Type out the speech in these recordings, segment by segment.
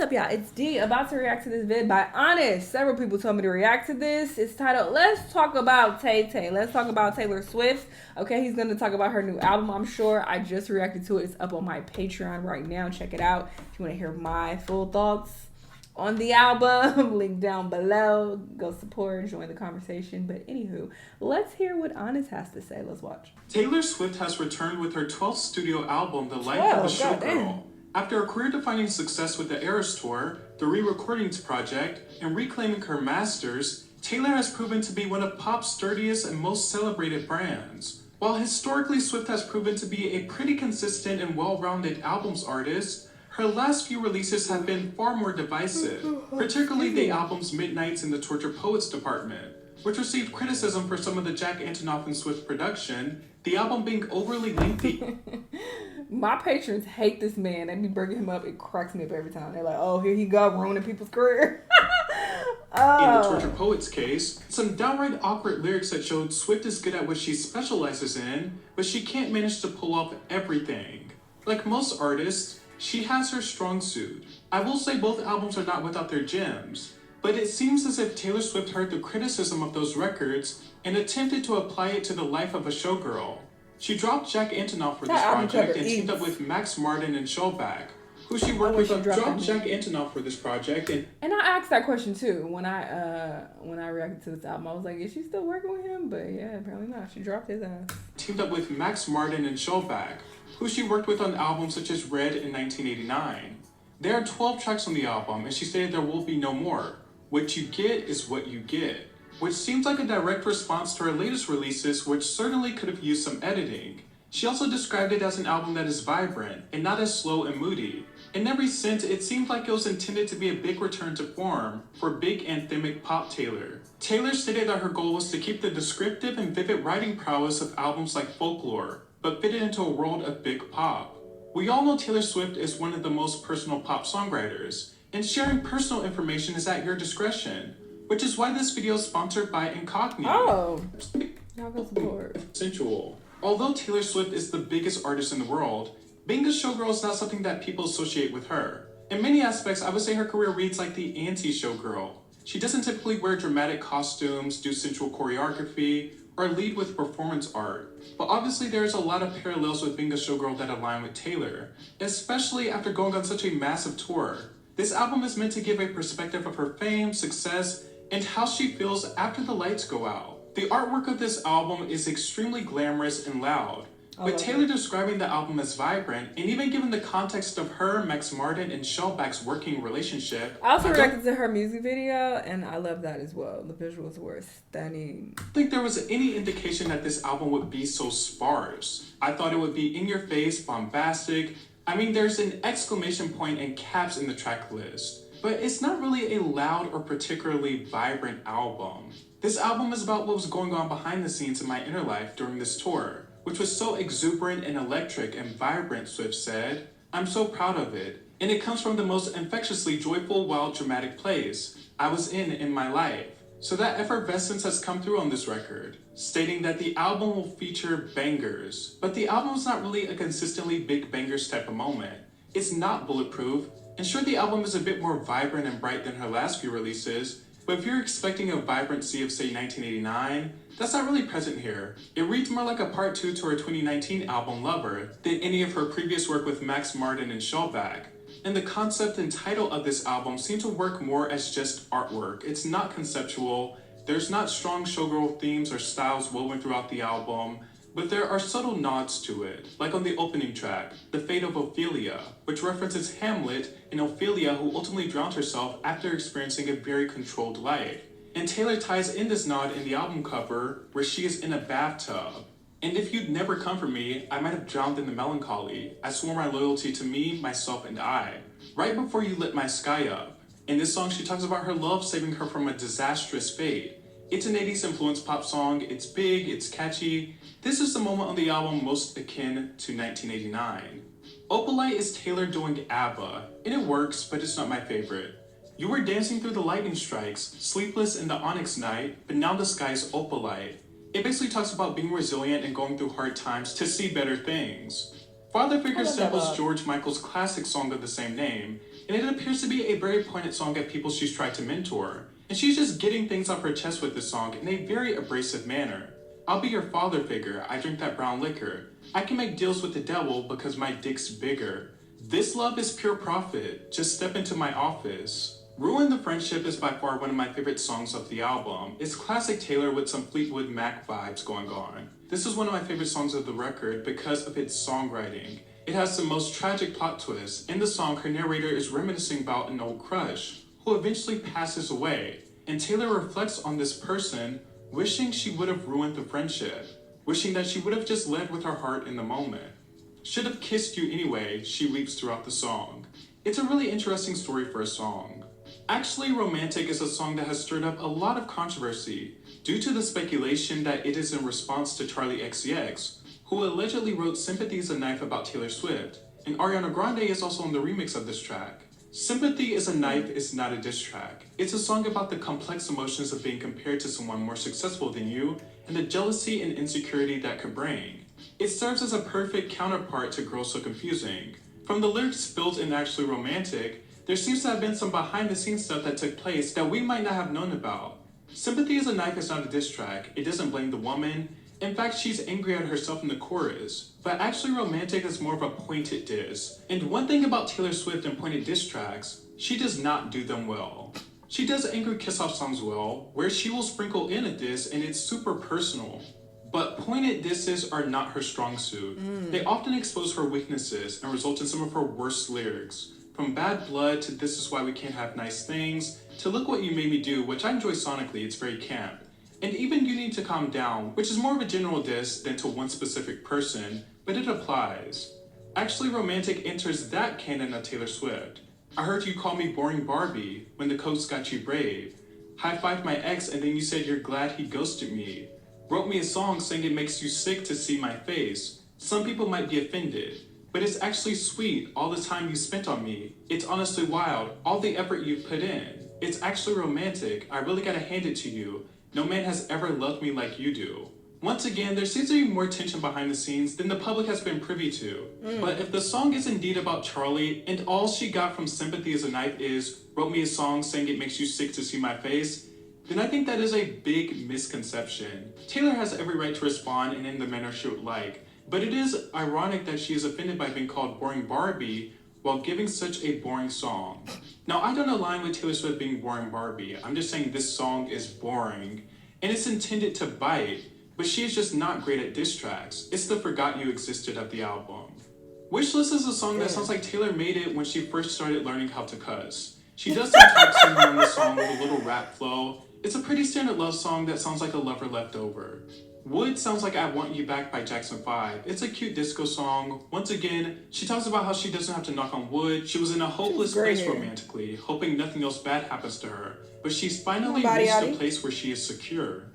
up, y'all? It's D, about to react to this vid by Honest. Several people told me to react to this. It's titled, Let's Talk About Tay Tay. Let's talk about Taylor Swift. Okay, he's going to talk about her new album, I'm sure. I just reacted to it. It's up on my Patreon right now. Check it out if you want to hear my full thoughts on the album. Link down below. Go support, join the conversation. But anywho, let's hear what Honest has to say. Let's watch. Taylor Swift has returned with her 12th studio album, The Life of a Showgirl. After a career-defining success with the Eras Tour, the Re-Recordings Project, and reclaiming her masters, Taylor has proven to be one of pop's sturdiest and most celebrated brands. While historically Swift has proven to be a pretty consistent and well-rounded albums artist, her last few releases have been far more divisive, particularly the albums Midnights in the Tortured Poets department, which received criticism for some of the Jack Antonoff and Swift production, the album being overly lengthy. My patrons hate this man. They be bringing him up. It cracks me up every time. They're like, oh, here he go, ruining people's career. In the Tortured Poets case, some downright awkward lyrics that showed Swift is good at what she specializes in, but she can't manage to pull off everything. Like most artists, she has her strong suit. I will say both albums are not without their gems, but it seems as if Taylor Swift heard the criticism of those records and attempted to apply it to The Life of a Showgirl. She dropped Jack Antonoff for this project and teamed up with Max Martin and Shellback, who she worked with. Dropped Jack Antonoff for this project, and I asked that question too when I reacted to this album. I was like, is she still working with him? But yeah, apparently not. She dropped his ass. Teamed up with Max Martin and Shellback, who she worked with on albums such as Red in 1989. There are 12 tracks on the album, and she stated there will be no more. What you get is what you get, which seems like a direct response to her latest releases, which certainly could have used some editing. She also described it as an album that is vibrant and not as slow and moody. In every sense, it seemed like it was intended to be a big return to form for big anthemic pop Taylor. Taylor stated that her goal was to keep the descriptive and vivid writing prowess of albums like Folklore, but fit it into a world of big pop. We all know Taylor Swift is one of the most personal pop songwriters, and sharing personal information is at your discretion, which is why this video is sponsored by Incognito. Oh, y'all go support. Sensual. Although Taylor Swift is the biggest artist in the world, being a showgirl is not something that people associate with her. In many aspects, I would say her career reads like the anti-showgirl. She doesn't typically wear dramatic costumes, do sensual choreography, or lead with performance art. But obviously there's a lot of parallels with being a showgirl that align with Taylor, especially after going on such a massive tour. This album is meant to give a perspective of her fame, success, and how she feels after the lights go out. The artwork of this album is extremely glamorous and loud, with Taylor describing the album as vibrant, and even given the context of her, Max Martin, and Shellback's working relationship. I also reacted to her music video, and I love that as well. The visuals were stunning. I don't think there was any indication that this album would be so sparse. I thought it would be in-your-face, bombastic. I mean, there's an exclamation point and caps in the track list. But it's not really a loud or particularly vibrant album. This album is about what was going on behind the scenes in my inner life during this tour, which was so exuberant and electric and vibrant, Swift said. I'm so proud of it. And it comes from the most infectiously joyful, wild, dramatic place I was in my life. So that effervescence has come through on this record, stating that the album will feature bangers. But the album is not really a consistently big bangers type of moment. It's not bulletproof. And sure, the album is a bit more vibrant and bright than her last few releases, but if you're expecting a vibrancy of, say, 1989, that's not really present here. It reads more like a part 2 to her 2019 album Lover than any of her previous work with Max Martin and Shellback. And the concept and title of this album seem to work more as just artwork. It's not conceptual, there's not strong showgirl themes or styles woven throughout the album, but there are subtle nods to it, like on the opening track, The Fate of Ophelia, which references Hamlet and Ophelia, who ultimately drowned herself after experiencing a very controlled life. And Taylor ties in this nod in the album cover, where she is in a bathtub. And if you'd never come for me, I might have drowned in the melancholy. I swore my loyalty to me, myself, and I. Right before you lit my sky up. In this song, she talks about her love saving her from a disastrous fate. It's an 80s influenced pop song, it's big, it's catchy. This is the moment on the album most akin to 1989. Opalite is Taylor doing ABBA, and it works, but it's not my favorite. You were dancing through the lightning strikes, sleepless in the onyx night, but now the sky's opalite. It basically talks about being resilient and going through hard times to see better things. Father Figure samples George Michael's classic song of the same name, and it appears to be a very poignant song of people she's tried to mentor. And she's just getting things off her chest with this song in a very abrasive manner. I'll be your father figure, I drink that brown liquor. I can make deals with the devil because my dick's bigger. This love is pure profit, just step into my office. Ruin the Friendship is by far one of my favorite songs of the album. It's classic Taylor with some Fleetwood Mac vibes going on. This is one of my favorite songs of the record because of its songwriting. It has the most tragic plot twist. In the song, her narrator is reminiscing about an old crush who eventually passes away. And Taylor reflects on this person, wishing she would have ruined the friendship, wishing that she would have just led with her heart in the moment. Should have kissed you anyway, she weeps throughout the song. It's a really interesting story for a song. Actually Romantic is a song that has stirred up a lot of controversy due to the speculation that it is in response to Charli XCX, who allegedly wrote Sympathy is a Knife about Taylor Swift, and Ariana Grande is also on the remix of this track. Sympathy is a Knife is not a diss track. It's a song about the complex emotions of being compared to someone more successful than you and the jealousy and insecurity that could bring. It serves as a perfect counterpart to Girls So Confusing. From the lyrics built in Actually Romantic, there seems to have been some behind-the-scenes stuff that took place that we might not have known about. Sympathy is a Knife is not a diss track. It doesn't blame the woman. In fact, she's angry at herself in the chorus. But Actually Romantic is more of a pointed diss. And one thing about Taylor Swift and pointed diss tracks, she does not do them well. She does angry kiss-off songs well, where she will sprinkle in a diss and it's super personal. But pointed disses are not her strong suit. They often expose her weaknesses and result in some of her worst lyrics. From Bad Blood to This Is Why We Can't Have Nice Things, to Look What You Made Me Do, which I enjoy sonically, it's very camp. And even You Need to Calm Down, which is more of a general diss than to one specific person, but it applies. Actually Romantic enters that canon of Taylor Swift. I heard you call me boring Barbie when the coats got you brave. High-fived my ex and then you said you're glad he ghosted me. Wrote me a song saying it makes you sick to see my face. Some people might be offended, but it's actually sweet all the time you spent on me. It's honestly wild, all the effort you've put in. It's actually romantic, I really gotta hand it to you. No man has ever loved me like you do. Once again, there seems to be more tension behind the scenes than the public has been privy to. But if the song is indeed about Charli, and all she got from Sympathy is a Knife is, wrote me a song saying it makes you sick to see my face, then I think that is a big misconception. Taylor has every right to respond and in the manner she would like, but it is ironic that she is offended by being called boring Barbie while giving such a boring song. Now, I don't align with Taylor Swift being boring Barbie. I'm just saying this song is boring, and it's intended to bite, but she is just not great at diss tracks. It's the Forgot You Existed of the album. Wishlist is a song that sounds like Taylor made it when she first started learning how to cuss. She does some talk singing on the song with a little rap flow. It's a pretty standard love song that sounds like a lover left over. Wood sounds like I Want You Back by Jackson 5. It's a cute disco song. Once again, she talks about how she doesn't have to knock on wood. She was in a hopeless place romantically, hoping nothing else bad happens to her. But she's finally reached a place where she is secure.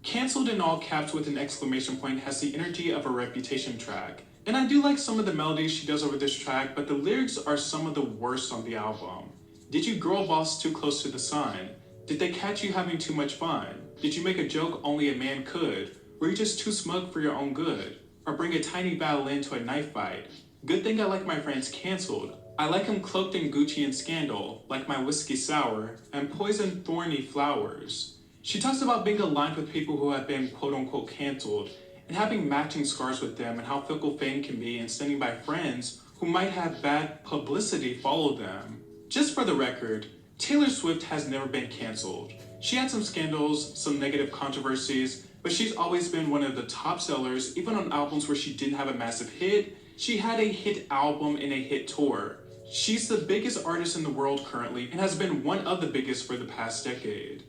Cancelled in all caps with an exclamation point has the energy of a Reputation track. And I do like some of the melodies she does over this track, but the lyrics are some of the worst on the album. Did you girl boss too close to the sun? Did they catch you having too much fun? Did you make a joke only a man could? Were you just too smug for your own good? Or bring a tiny battle into a knife fight? Good thing I like my friends cancelled. I like him cloaked in Gucci and scandal, like my whiskey sour, and poison thorny flowers. She talks about being aligned with people who have been quote-unquote cancelled, and having matching scars with them and how fickle fame can be and standing by friends who might have bad publicity follow them. Just for the record, Taylor Swift has never been cancelled. She had some scandals, some negative controversies, but she's always been one of the top sellers, even on albums where she didn't have a massive hit. She had a hit album and a hit tour. She's the biggest artist in the world currently and has been one of the biggest for the past decade.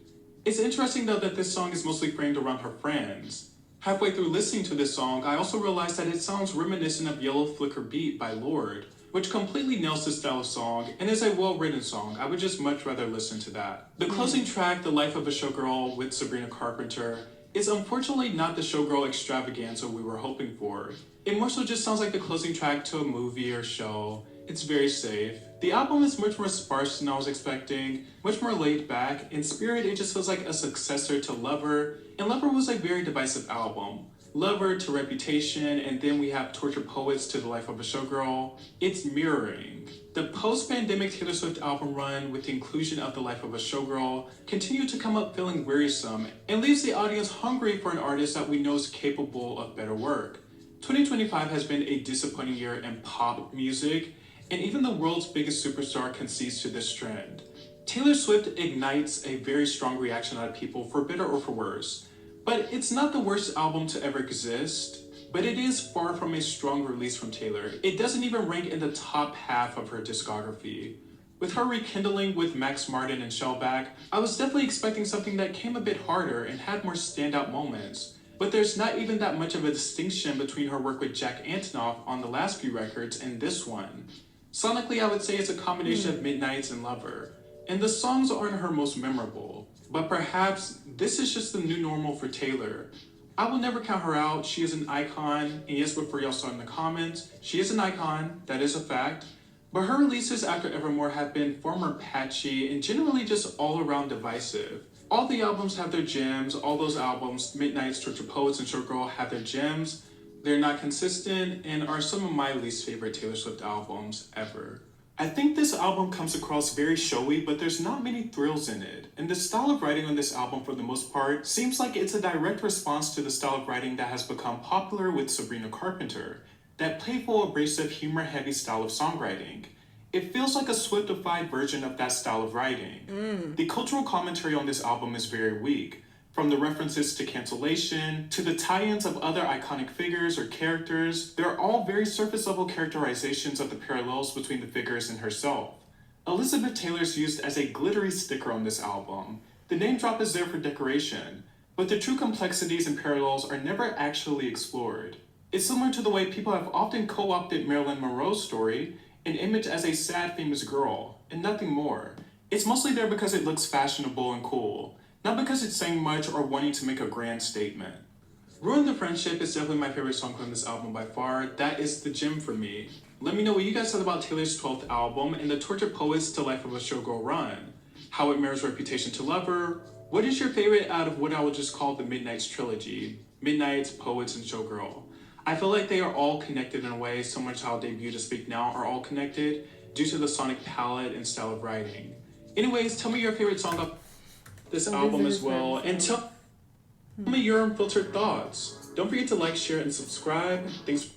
It's interesting though that this song is mostly framed around her friends. Halfway through listening to this song, I also realized that it sounds reminiscent of Yellow Flicker Beat by Lorde, which completely nails this style of song and is a well-written song. I would just much rather listen to that. The closing track, The Life of a Showgirl with Sabrina Carpenter, is unfortunately not the Showgirl extravaganza we were hoping for. It more so just sounds like the closing track to a movie or show. It's very safe. The album is much more sparse than I was expecting, much more laid back. In spirit, it just feels like a successor to Lover, and Lover was a very divisive album. Lover to Reputation, and then we have Tortured Poets to The Life of a Showgirl. It's mirroring. The post-pandemic Taylor Swift album run, with the inclusion of The Life of a Showgirl, continued to come up feeling wearisome and leaves the audience hungry for an artist that we know is capable of better work. 2025 has been a disappointing year in pop music, and even the world's biggest superstar concedes to this trend. Taylor Swift ignites a very strong reaction out of people, for better or for worse. But it's not the worst album to ever exist, but it is far from a strong release from Taylor. It doesn't even rank in the top half of her discography. With her rekindling with Max Martin and Shellback, I was definitely expecting something that came a bit harder and had more standout moments. But there's not even that much of a distinction between her work with Jack Antonoff on the last few records and this one. Sonically, I would say it's a combination of Midnights and Lover, and the songs aren't her most memorable. But perhaps this is just the new normal for Taylor. I will never count her out. She is an icon, and yes, before y'all start in the comments, she is an icon, that is a fact. But her releases after Evermore have been far more patchy and generally just all around divisive. All the albums have their gems, all those albums, Midnights, Tortured Poets, and Showgirl, have their gems. They're not consistent and are some of my least favorite Taylor Swift albums ever. I think this album comes across very showy, but there's not many thrills in it. And the style of writing on this album, for the most part, seems like it's a direct response to the style of writing that has become popular with Sabrina Carpenter, that playful, abrasive, humor-heavy style of songwriting. It feels like a Swiftified version of that style of writing. The cultural commentary on this album is very weak. From the references to cancellation, to the tie-ins of other iconic figures or characters, they're all very surface-level characterizations of the parallels between the figures and herself. Elizabeth Taylor's used as a glittery sticker on this album. The name drop is there for decoration, but the true complexities and parallels are never actually explored. It's similar to the way people have often co-opted Marilyn Monroe's story, an image as a sad, famous girl, and nothing more. It's mostly there because it looks fashionable and cool, not because it's saying much or wanting to make a grand statement. Ruin the Friendship is definitely my favorite song from this album by far. That is the gem for me. Let me know what you guys thought about Taylor's 12th album and the Tortured Poets to Life of a Showgirl run. How it mirrors Reputation to Lover. What is your favorite out of what I would just call the Midnights trilogy? Midnights, Poets, and Showgirl. I feel like they are all connected in a way, so much how Debut to Speak Now are all connected due to the sonic palette and style of writing. Anyways, tell me your favorite song of this album as well, and tell me your unfiltered thoughts. Don't forget to like, share, and subscribe. Thanks.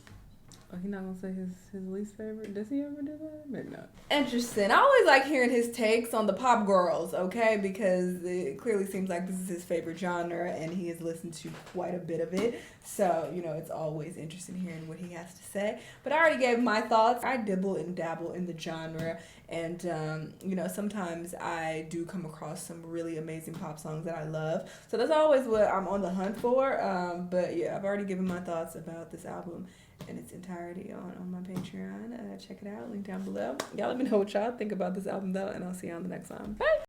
Oh, he's not gonna say his least favorite. Does he ever do that? Maybe not. Interesting. I always like hearing his takes on the pop girls, okay? Because it clearly seems like this is his favorite genre, and he has listened to quite a bit of it. So, it's always interesting hearing what he has to say. But I already gave my thoughts. I dibble and dabble in the genre, and sometimes I do come across some really amazing pop songs that I love. So that's always what I'm on the hunt for. But yeah, I've already given my thoughts about this album in its entirety on my Patreon. Check it out, link down below. Y'all let me know what y'all think about this album though, and I'll see you on the next one. Bye!